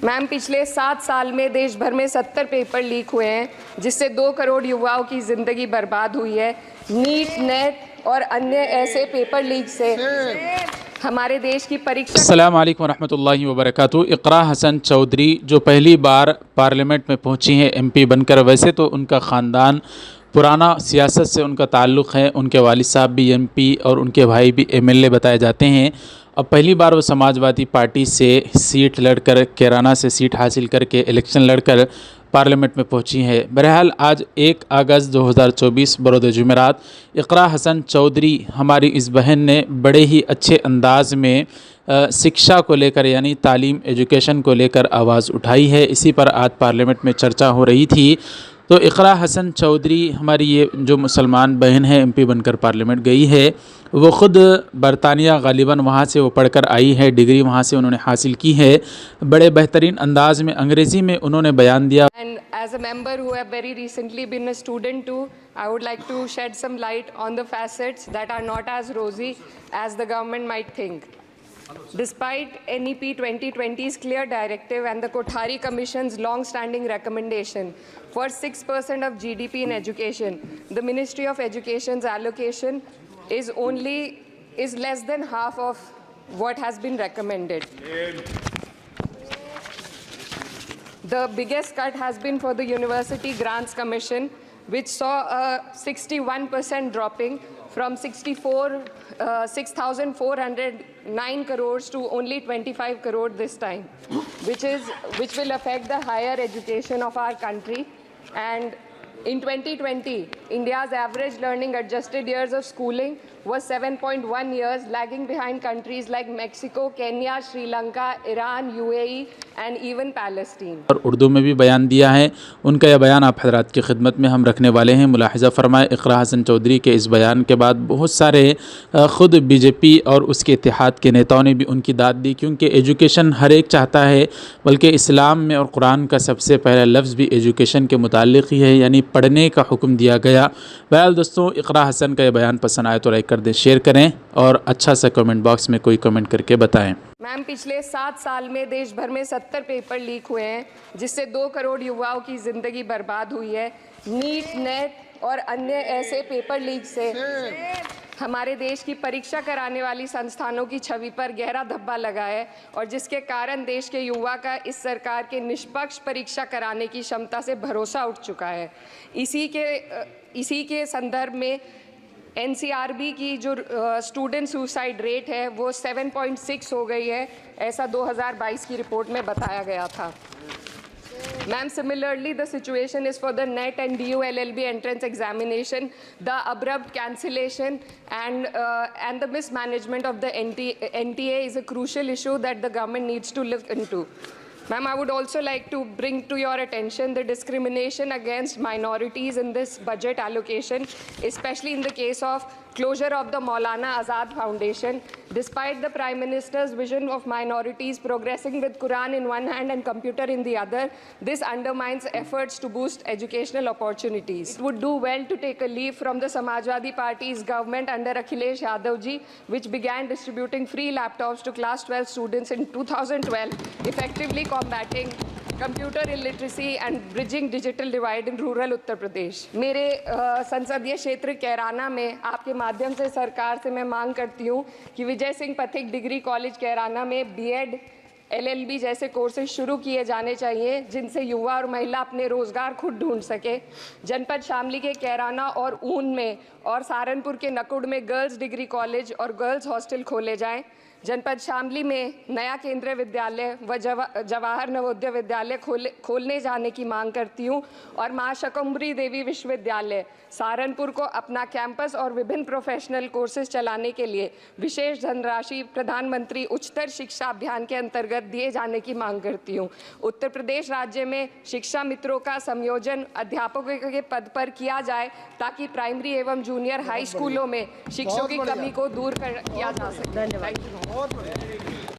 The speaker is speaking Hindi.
मैम, पिछले 7 साल में देश भर में 70 पेपर लीक हुए हैं, जिससे 2 करोड़ युवाओं की ज़िंदगी बर्बाद हुई है। नीट, नेट और अन्य ऐसे पेपर लीक से हमारे देश की परीक्षा। अस्सलाम वालेकुम वरहमतुल्लाहि वबरकातुहू। इक़रा हसन चौधरी जो पहली बार पार्लियामेंट में पहुंची हैं एमपी बनकर, वैसे तो उनका ख़ानदान पुराना सियासत से उनका ताल्लुक़ है, उनके वालिद साहब भी एमपी और उनके भाई भी एमएलए बताए जाते हैं। अब पहली बार वो समाजवादी पार्टी से सीट लड़कर, कैराना से सीट हासिल करके इलेक्शन लड़कर पार्लियामेंट में पहुंची है। बहरहाल आज 1 अगस्त 2024 बरोज़ जुमेरात इक़रा हसन चौधरी हमारी इस बहन ने बड़े ही अच्छे अंदाज में शिक्षा को लेकर यानी तालीम, एजुकेशन को लेकर आवाज़ उठाई है। इसी पर आज पार्लियामेंट में चर्चा हो रही थी। तो इक़रा हसन चौधरी हमारी ये जो मुसलमान बहन है, एमपी बनकर पार्लियामेंट गई है, वो ख़ुद बरतानिया गालिबन वहाँ से वो पढ़कर आई है, डिग्री वहाँ से उन्होंने हासिल की है। बड़े बेहतरीन अंदाज में अंग्रेज़ी में उन्होंने बयान दिया। And as a member who have very recently been a student too, I would like to shed some light on the facets that are not as rosy as the government might think. Despite NEP 2020's clear directive and the Kothari Commission's long-standing recommendation for 6% of GDP in education, the Ministry of Education's allocation is less than half of what has been recommended. The biggest cut has been for the University Grants Commission, which saw a 61% dropping from 6,409 crores to only 25 crore this time, which will affect the higher education of our country. And in 2020, India's average learning adjusted years of schooling was 7.1 years, lagging behind countries like Mexico, Kenya, Sri Lanka, Iran, UAE and even Palestine. और उर्दू में भी बयान दिया है। उनका यह बयान आप हज़रात की खिदमत में हम रखने वाले हैं। मुलाहिज़ा फरमाए, इक़रा हसन चौधरी के इस बयान के बाद बहुत सारे ख़ुद बीजेपी और उसके इत्तेहाद के नेताओं ने भी उनकी दाद दी, क्योंकि एजुकेशन हर एक चाहता है, बल्कि इस्लाम में और कुरान का सबसे पहला लफ्ज़ भी एजुकेशन के मुताल्लिक़ ही है, यानी पढ़ने का हुक्म दिया गया। बहरहाल दोस्तों, इक़रा हसन का यह बयान पसंद आए तो लाइक कर दें, शेयर करें और अच्छा सा कमेंट बॉक्स में कोई कमेंट करके बताएं। मैम, पिछले 7 साल में देश भर में 70 पेपर लीक हुए हैं, जिससे 2 करोड़ युवाओं की ज़िंदगी बर्बाद हुई है। नीट, नेट और अन्य ऐसे पेपर लीक से हमारे देश की परीक्षा कराने वाली संस्थानों की छवि पर गहरा धब्बा लगा है, और जिसके कारण देश के युवा का इस सरकार के निष्पक्ष परीक्षा कराने की क्षमता से भरोसा उठ चुका है। इसी के संदर्भ में एनसीआरबी की जो स्टूडेंट सुसाइड रेट है वो 7.6 हो गई है, ऐसा 2022 की रिपोर्ट में बताया गया था। Ma'am, similarly, the situation is for the NET and DU LLB entrance examination. The abrupt cancellation and the mismanagement of the NTA is a crucial issue that the government needs to look into. Ma'am, I would also like to bring to your attention the discrimination against minorities in this budget allocation, especially in the case of closure of the Maulana Azad Foundation. Despite the Prime Minister's vision of minorities progressing with Quran in one hand and computer in the other, this undermines efforts to boost educational opportunities. It would do well to take a leaf from the Samajwadi Party's government under Akhilesh Yadav ji, which began distributing free laptops to class 12 students in 2012, effectively combating computer illiteracy and bridging digital divide in rural Uttar Pradesh. मेरे संसदीय क्षेत्र कैराना में आपके माध्यम से सरकार से मैं मांग करती हूँ कि विजय सिंह पथिक डिग्री कॉलेज कैराना में बीएड, एलएलबी जैसे कोर्सेज शुरू किए जाने चाहिए, जिनसे युवा और महिला अपने रोजगार खुद ढूंढ सके। जनपद शामली के कैराना और ऊन में और सहारनपुर के नकुड़ में गर्ल्स डिग्री कॉलेज और गर्ल्स हॉस्टल खोले जाएं। जनपद शामली में नया केंद्रीय विद्यालय व जवाहर नवोदय विद्यालय खोलने जाने की मांग करती हूँ, और माँ शकंबरी देवी विश्वविद्यालय सहारनपुर को अपना कैंपस और विभिन्न प्रोफेशनल कोर्सेज चलाने के लिए विशेष धनराशि प्रधानमंत्री उच्चतर शिक्षा अभियान के अंतर्गत दिए जाने की मांग करती हूँ। उत्तर प्रदेश राज्य में शिक्षा मित्रों का संयोजन अध्यापकों के पद पर किया जाए, ताकि प्राइमरी एवं जूनियर हाई स्कूलों में शिक्षकों की कमी को दूर किया जा सके। धन्यवाद।